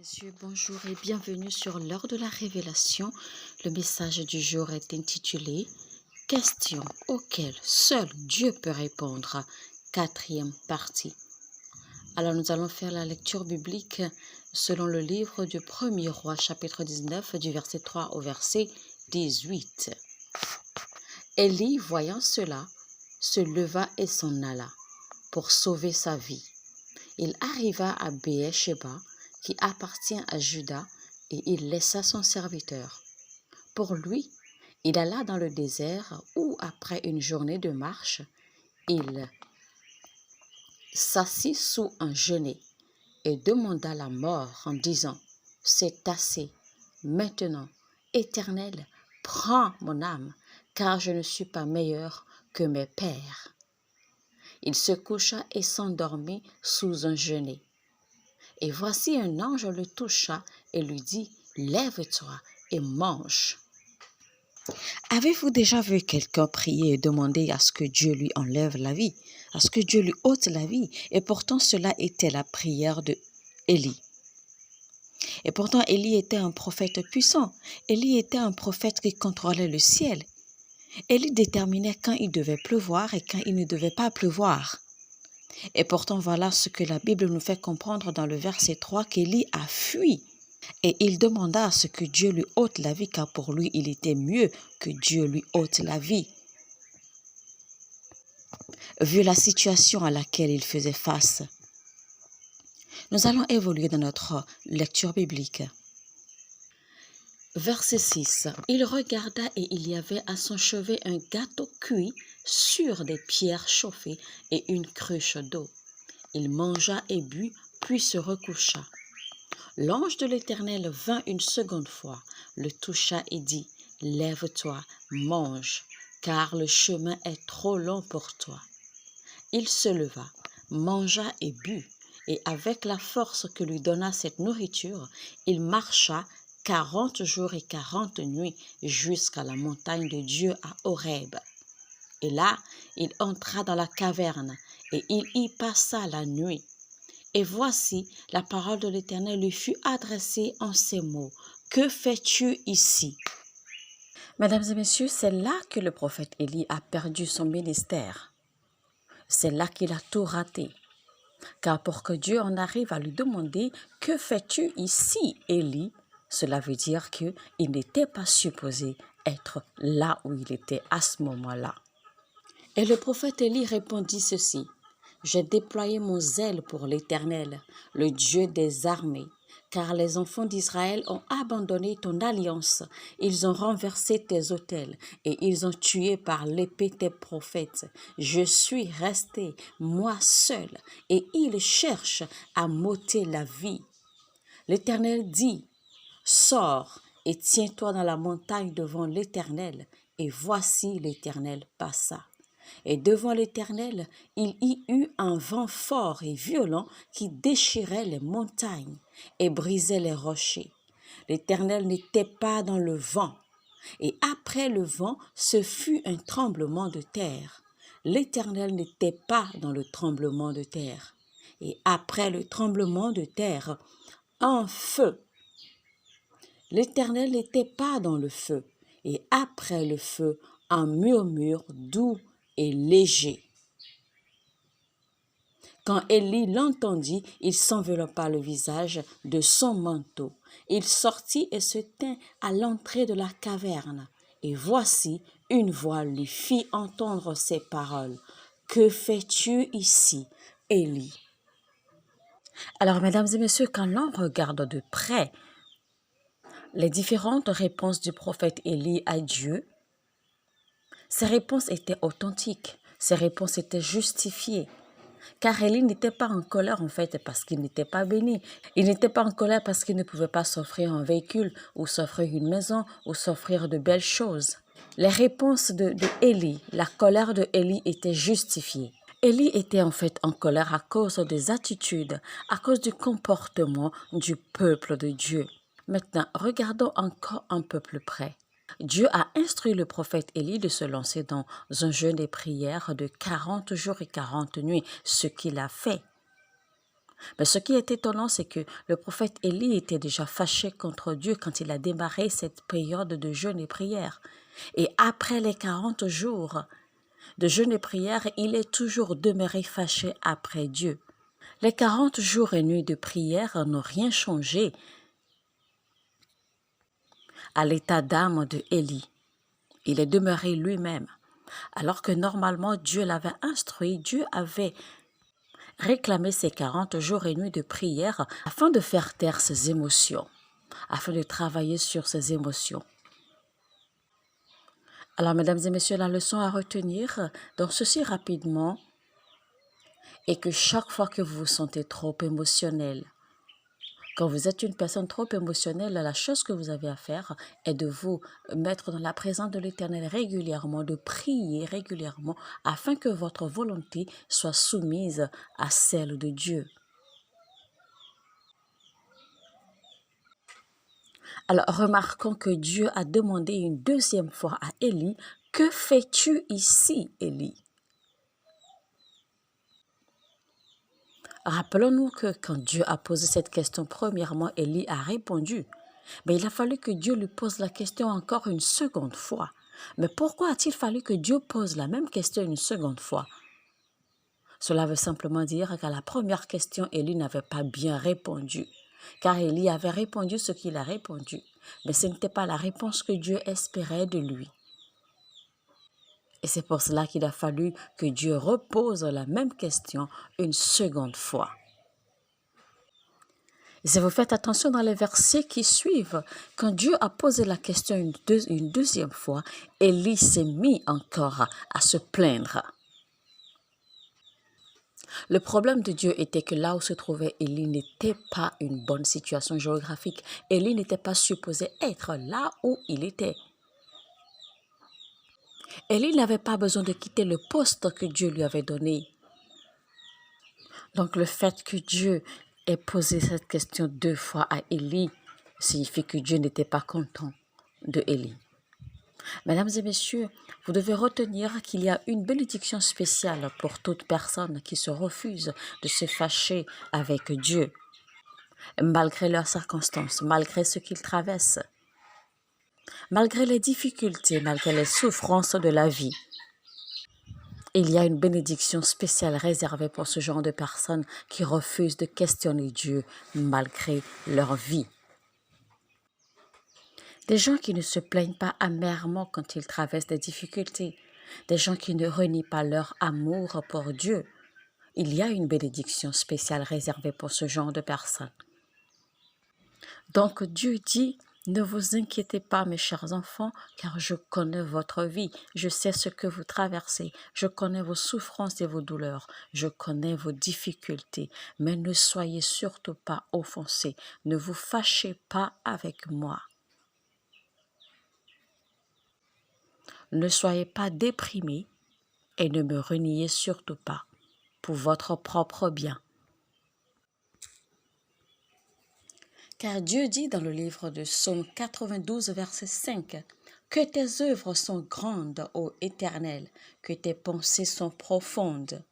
Messieurs, bonjour et bienvenue sur l'heure de la révélation. Le message du jour est intitulé Questions auxquelles seul Dieu peut répondre. Quatrième partie. Alors nous allons faire la lecture biblique selon le livre du 1er roi, chapitre 19, du verset 3 au verset 18. Élie, voyant cela, se leva et s'en alla pour sauver sa vie. Il arriva à Béer-Shéba, qui appartient à Juda, et il laissa son serviteur. Pour lui, il alla dans le désert où, après une journée de marche, il s'assit sous un genêt et demanda la mort en disant « C'est assez, maintenant, Éternel, prends mon âme, car je ne suis pas meilleur que mes pères. » Il se coucha et s'endormit sous un genêt. Et voici un ange le toucha et lui dit « Lève-toi et mange. » Avez-vous déjà vu quelqu'un prier et demander à ce que Dieu lui enlève la vie, à ce que Dieu lui ôte la vie? Et pourtant cela était la prière de Élie. Et pourtant Élie était un prophète puissant. Élie était un prophète qui contrôlait le ciel. Élie déterminait quand il devait pleuvoir et quand il ne devait pas pleuvoir. Et pourtant, voilà ce que la Bible nous fait comprendre dans le verset 3, qu'Élie a fui. Et il demanda à ce que Dieu lui ôte la vie, car pour lui, il était mieux que Dieu lui ôte la vie. Vu la situation à laquelle il faisait face, nous allons évoluer dans notre lecture biblique. Verset 6. Il regarda et il y avait à son chevet un gâteau cuit sur des pierres chauffées et une cruche d'eau. Il mangea et but, puis se recoucha. L'ange de l'Éternel vint une seconde fois, le toucha et dit « Lève-toi, mange, car le chemin est trop long pour toi. » Il se leva, mangea et but, et avec la force que lui donna cette nourriture, il marcha 40 jours et 40 nuits jusqu'à la montagne de Dieu à Horeb. Et là, il entra dans la caverne, et il y passa la nuit. Et voici, la parole de l'Éternel lui fut adressée en ces mots. « Que fais-tu ici » Mesdames et messieurs, c'est là que le prophète Élie a perdu son ministère. C'est là qu'il a tout raté. Car pour que Dieu en arrive à lui demander « Que fais-tu ici, Élie ?» Cela veut dire qu'il n'était pas supposé être là où il était à ce moment-là. Et le prophète Élie répondit ceci. « J'ai déployé mon zèle pour l'Éternel, le Dieu des armées, car les enfants d'Israël ont abandonné ton alliance, ils ont renversé tes autels et ils ont tué par l'épée tes prophètes. Je suis resté, moi seul, et ils cherchent à m'ôter la vie. » L'Éternel dit, « Sors et tiens-toi dans la montagne devant l'Éternel. » Et voici l'Éternel passa. Et devant l'Éternel, il y eut un vent fort et violent qui déchirait les montagnes et brisait les rochers. L'Éternel n'était pas dans le vent. Et après le vent, ce fut un tremblement de terre. L'Éternel n'était pas dans le tremblement de terre. Et après le tremblement de terre, un feu. L'Éternel n'était pas dans le feu. Et après le feu, un murmure doux et léger. Quand Élie l'entendit, il s'enveloppa le visage de son manteau. Il sortit et se tint à l'entrée de la caverne. Et voici, une voix lui fit entendre ces paroles. « Que fais-tu ici, Élie ?» Alors, mesdames et messieurs, quand l'on regarde de près les différentes réponses du prophète Élie à Dieu, ces réponses étaient authentiques, ces réponses étaient justifiées. Car Élie n'était pas en colère en fait parce qu'il n'était pas béni. Il n'était pas en colère parce qu'il ne pouvait pas s'offrir un véhicule ou s'offrir une maison ou s'offrir de belles choses. Les réponses de Élie, la colère de Élie était justifiée. Élie était en fait en colère à cause des attitudes, à cause du comportement du peuple de Dieu. Maintenant, regardons encore un peu plus près. Dieu a instruit le prophète Élie de se lancer dans un jeûne et prière de 40 jours et 40 nuits, ce qu'il a fait. Mais ce qui est étonnant, c'est que le prophète Élie était déjà fâché contre Dieu quand il a démarré cette période de jeûne et prière. Et après les 40 jours de jeûne et prière, il est toujours demeuré fâché après Dieu. Les 40 jours et nuits de prière n'ont rien changé à l'état d'âme de Élie. Il est demeuré lui-même. Alors que normalement Dieu l'avait instruit, Dieu avait réclamé ces 40 jours et nuits de prière afin de faire taire ses émotions, afin de travailler sur ses émotions. Alors, mesdames et messieurs, la leçon à retenir dans ceci rapidement est que chaque fois que vous vous sentez trop émotionnel, quand vous êtes une personne trop émotionnelle, la chose que vous avez à faire est de vous mettre dans la présence de l'Éternel régulièrement, de prier régulièrement afin que votre volonté soit soumise à celle de Dieu. Alors, remarquons que Dieu a demandé une deuxième fois à Élie, « Que fais-tu ici, Élie ?» Rappelons-nous que quand Dieu a posé cette question, premièrement, Élie a répondu. Mais il a fallu que Dieu lui pose la question encore une seconde fois. Mais pourquoi a-t-il fallu que Dieu pose la même question une seconde fois? Cela veut simplement dire qu'à la première question, Élie n'avait pas bien répondu. Car Élie avait répondu ce qu'il a répondu. Mais ce n'était pas la réponse que Dieu espérait de lui. Et c'est pour cela qu'il a fallu que Dieu repose la même question une seconde fois. Et si vous faites attention dans les versets qui suivent, quand Dieu a posé la question une deuxième fois, Élie s'est mis encore à se plaindre. Le problème de Dieu était que là où se trouvait Élie n'était pas une bonne situation géographique. Élie n'était pas supposé être là où il était. Élie n'avait pas besoin de quitter le poste que Dieu lui avait donné. Donc le fait que Dieu ait posé cette question deux fois à Élie signifie que Dieu n'était pas content de Élie. Mesdames et messieurs, vous devez retenir qu'il y a une bénédiction spéciale pour toute personne qui se refuse de se fâcher avec Dieu, malgré leurs circonstances, malgré ce qu'ils traversent, malgré les difficultés, malgré les souffrances de la vie. Il y a une bénédiction spéciale réservée pour ce genre de personnes qui refusent de questionner Dieu malgré leur vie. Des gens qui ne se plaignent pas amèrement quand ils traversent des difficultés. Des gens qui ne renient pas leur amour pour Dieu. Il y a une bénédiction spéciale réservée pour ce genre de personnes. Donc Dieu dit, ne vous inquiétez pas mes chers enfants, car je connais votre vie. Je sais ce que vous traversez. Je connais vos souffrances et vos douleurs. Je connais vos difficultés. Mais ne soyez surtout pas offensés. Ne vous fâchez pas avec moi. Ne soyez pas déprimés et ne me reniez surtout pas pour votre propre bien. Car Dieu dit dans le livre de Psaume 92, verset 5, « Que tes œuvres sont grandes, ô Éternel, que tes pensées sont profondes. »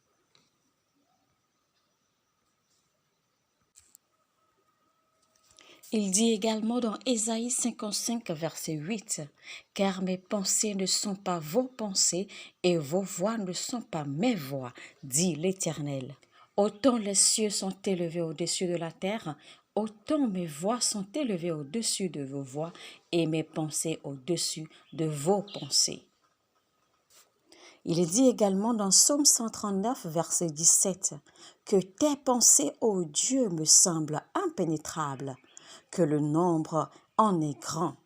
Il dit également dans Ésaïe 55, verset 8, « Car mes pensées ne sont pas vos pensées et vos voix ne sont pas mes voix, dit l'Éternel. Autant les cieux sont élevés au-dessus de la terre, autant mes voix sont élevées au-dessus de vos voix et mes pensées au-dessus de vos pensées. » Il dit également dans Psaume 139, verset 17, « Que tes pensées, ô Dieu, me semblent impénétrables, que le nombre en est grand. »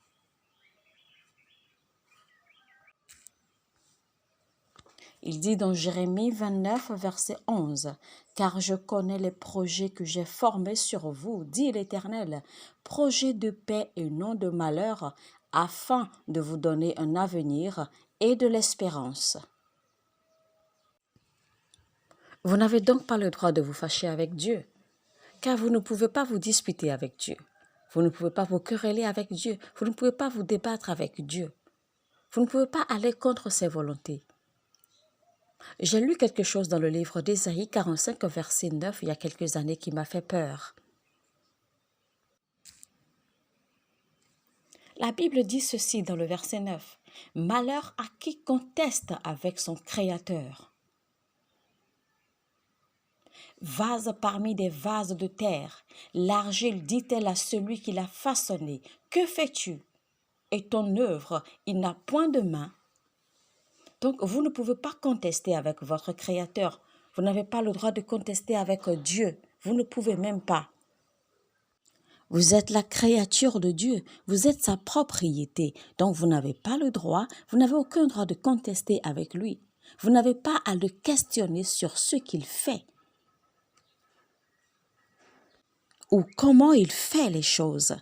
Il dit dans Jérémie 29, verset 11, « Car je connais les projets que j'ai formés sur vous, dit l'Éternel, projets de paix et non de malheur, afin de vous donner un avenir et de l'espérance. » Vous n'avez donc pas le droit de vous fâcher avec Dieu, car vous ne pouvez pas vous disputer avec Dieu. Vous ne pouvez pas vous quereller avec Dieu. Vous ne pouvez pas vous débattre avec Dieu. Vous ne pouvez pas aller contre ses volontés. J'ai lu quelque chose dans le livre d'Ésaïe 45, verset 9, il y a quelques années qui m'a fait peur. La Bible dit ceci dans le verset 9. « Malheur à qui conteste avec son Créateur. Vase parmi des vases de terre, l'argile dit-elle à celui qui l'a façonné, « Que fais-tu » Et ton œuvre, il n'a point de main. Donc, vous ne pouvez pas contester avec votre Créateur. Vous n'avez pas le droit de contester avec Dieu. Vous ne pouvez même pas. Vous êtes la créature de Dieu. Vous êtes sa propriété. Donc, vous n'avez pas le droit, vous n'avez aucun droit de contester avec lui. Vous n'avez pas à le questionner sur ce qu'il fait ou comment il fait les choses.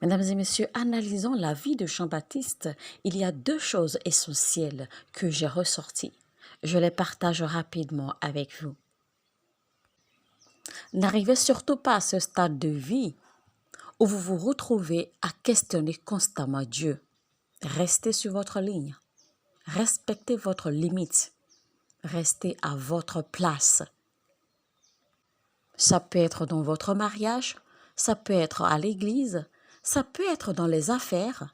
Mesdames et messieurs, analysons la vie de Jean-Baptiste. Il y a deux choses essentielles que j'ai ressorties. Je les partage rapidement avec vous. N'arrivez surtout pas à ce stade de vie où vous vous retrouvez à questionner constamment Dieu. Restez sur votre ligne. Respectez votre limite. Restez à votre place. Ça peut être dans votre mariage, ça peut être à l'église, ça peut être dans les affaires,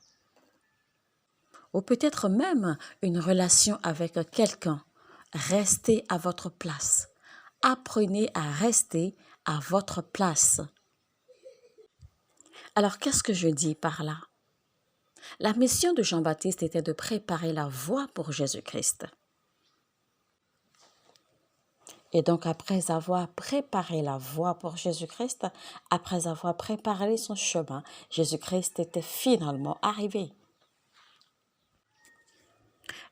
ou peut-être même une relation avec quelqu'un. Restez à votre place. Apprenez à rester à votre place. Alors, qu'est-ce que je dis par là? La mission de Jean-Baptiste était de préparer la voie pour Jésus-Christ. Et donc, après avoir préparé la voie pour Jésus-Christ, après avoir préparé son chemin, Jésus-Christ était finalement arrivé.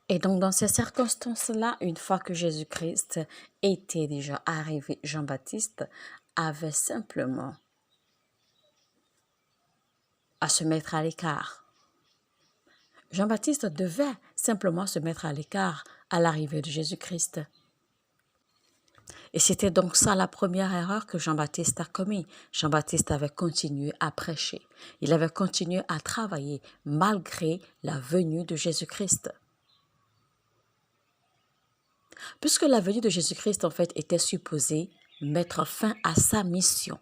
Et donc, dans ces circonstances-là, une fois que Jésus-Christ était déjà arrivé, Jean-Baptiste avait simplement à se mettre à l'écart. Jean-Baptiste devait simplement se mettre à l'écart à l'arrivée de Jésus-Christ. Et c'était donc ça la première erreur que Jean-Baptiste a commise. Jean-Baptiste avait continué à prêcher. Il avait continué à travailler malgré la venue de Jésus-Christ. Puisque la venue de Jésus-Christ, en fait, était supposée mettre fin à sa mission.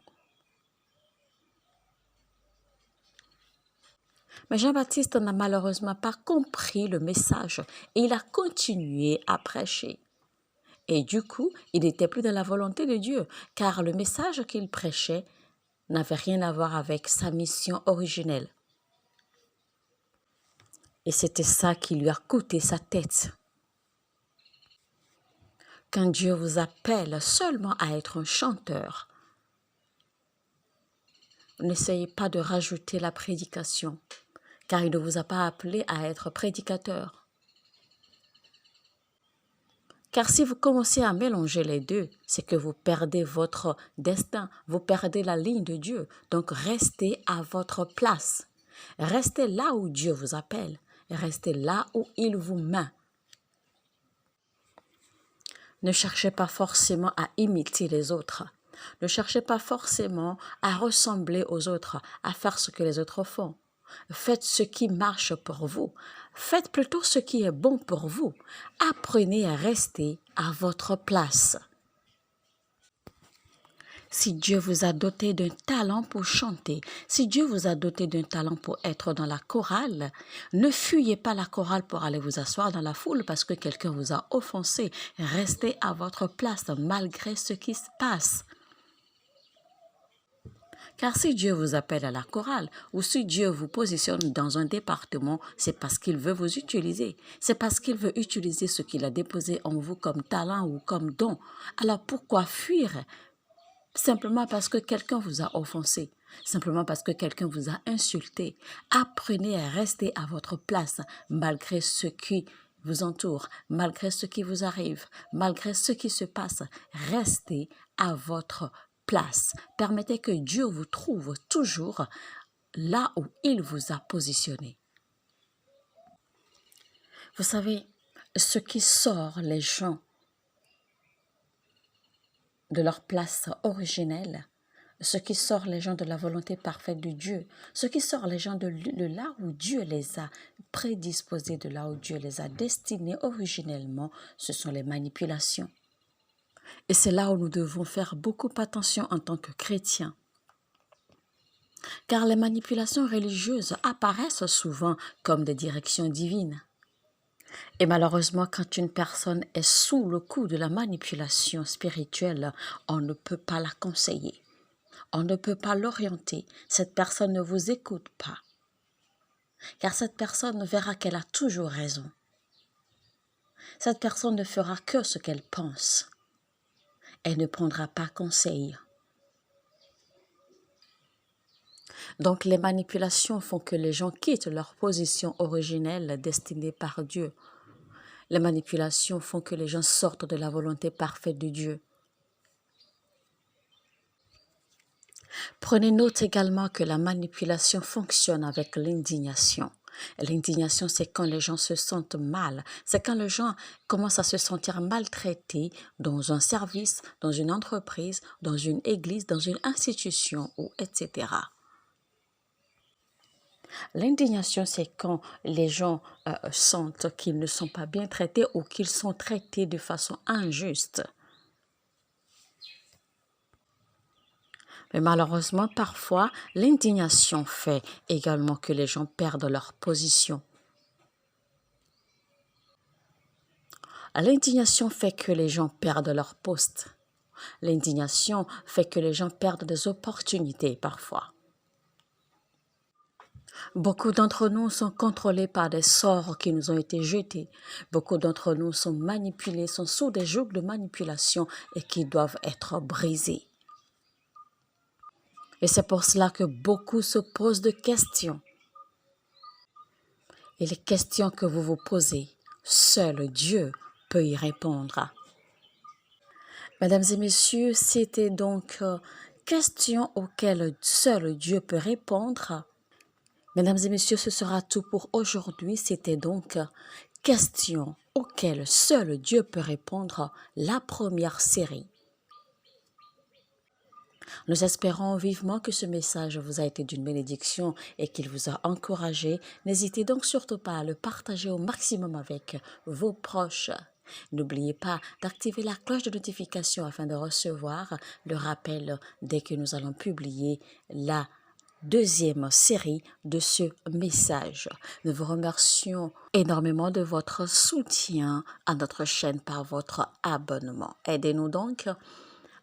Mais Jean-Baptiste n'a malheureusement pas compris le message et il a continué à prêcher. Et du coup, il n'était plus dans la volonté de Dieu, car le message qu'il prêchait n'avait rien à voir avec sa mission originelle. Et c'était ça qui lui a coûté sa tête. Quand Dieu vous appelle seulement à être un chanteur, n'essayez pas de rajouter la prédication, car il ne vous a pas appelé à être prédicateur. Car si vous commencez à mélanger les deux, c'est que vous perdez votre destin, vous perdez la ligne de Dieu. Donc restez à votre place. Restez là où Dieu vous appelle. Restez là où il vous met. Ne cherchez pas forcément à imiter les autres. Ne cherchez pas forcément à ressembler aux autres, à faire ce que les autres font. Faites ce qui marche pour vous. Faites plutôt ce qui est bon pour vous. Apprenez à rester à votre place. Si Dieu vous a doté d'un talent pour chanter, si Dieu vous a doté d'un talent pour être dans la chorale, ne fuyez pas la chorale pour aller vous asseoir dans la foule parce que quelqu'un vous a offensé. Restez à votre place malgré ce qui se passe. Car si Dieu vous appelle à la chorale ou si Dieu vous positionne dans un département, c'est parce qu'il veut vous utiliser. C'est parce qu'il veut utiliser ce qu'il a déposé en vous comme talent ou comme don. Alors pourquoi fuir? Simplement parce que quelqu'un vous a offensé, simplement parce que quelqu'un vous a insulté. Apprenez à rester à votre place malgré ce qui vous entoure, malgré ce qui vous arrive, malgré ce qui se passe. Restez à votre place. Permettez que Dieu vous trouve toujours là où il vous a positionné. Vous savez, ce qui sort les gens de leur place originelle, ce qui sort les gens de la volonté parfaite de Dieu, ce qui sort les gens de là où Dieu les a prédisposés, de là où Dieu les a destinés originellement, ce sont les manipulations. Et c'est là où nous devons faire beaucoup attention en tant que chrétiens. Car les manipulations religieuses apparaissent souvent comme des directions divines. Et malheureusement, quand une personne est sous le coup de la manipulation spirituelle, on ne peut pas la conseiller. On ne peut pas l'orienter. Cette personne ne vous écoute pas. Car cette personne verra qu'elle a toujours raison. Cette personne ne fera que ce qu'elle pense. Elle ne prendra pas conseil. Donc les manipulations font que les gens quittent leur position originelle destinée par Dieu. Les manipulations font que les gens sortent de la volonté parfaite de Dieu. Prenez note également que la manipulation fonctionne avec l'indignation. L'indignation, c'est quand les gens se sentent mal. C'est quand les gens commencent à se sentir maltraités dans un service, dans une entreprise, dans une église, dans une institution, etc. L'indignation, c'est quand les gens sentent qu'ils ne sont pas bien traités ou qu'ils sont traités de façon injuste. Mais malheureusement, parfois, l'indignation fait également que les gens perdent leur position. L'indignation fait que les gens perdent leur poste. L'indignation fait que les gens perdent des opportunités parfois. Beaucoup d'entre nous sont contrôlés par des sorts qui nous ont été jetés. Beaucoup d'entre nous sont manipulés, sont sous des jougs de manipulation et qui doivent être brisés. Et c'est pour cela que beaucoup se posent de questions. Et les questions que vous vous posez, seul Dieu peut y répondre. Mesdames et messieurs, c'était donc questions auxquelles seul Dieu peut répondre. Mesdames et messieurs, ce sera tout pour aujourd'hui. C'était donc questions auxquelles seul Dieu peut répondre, la première série. Nous espérons vivement que ce message vous a été d'une bénédiction et qu'il vous a encouragé. N'hésitez donc surtout pas à le partager au maximum avec vos proches. N'oubliez pas d'activer la cloche de notification afin de recevoir le rappel dès que nous allons publier la deuxième série de ce message. Nous vous remercions énormément de votre soutien à notre chaîne par votre abonnement. Aidez-nous donc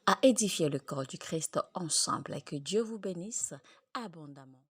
à édifier le corps du Christ ensemble et que Dieu vous bénisse abondamment.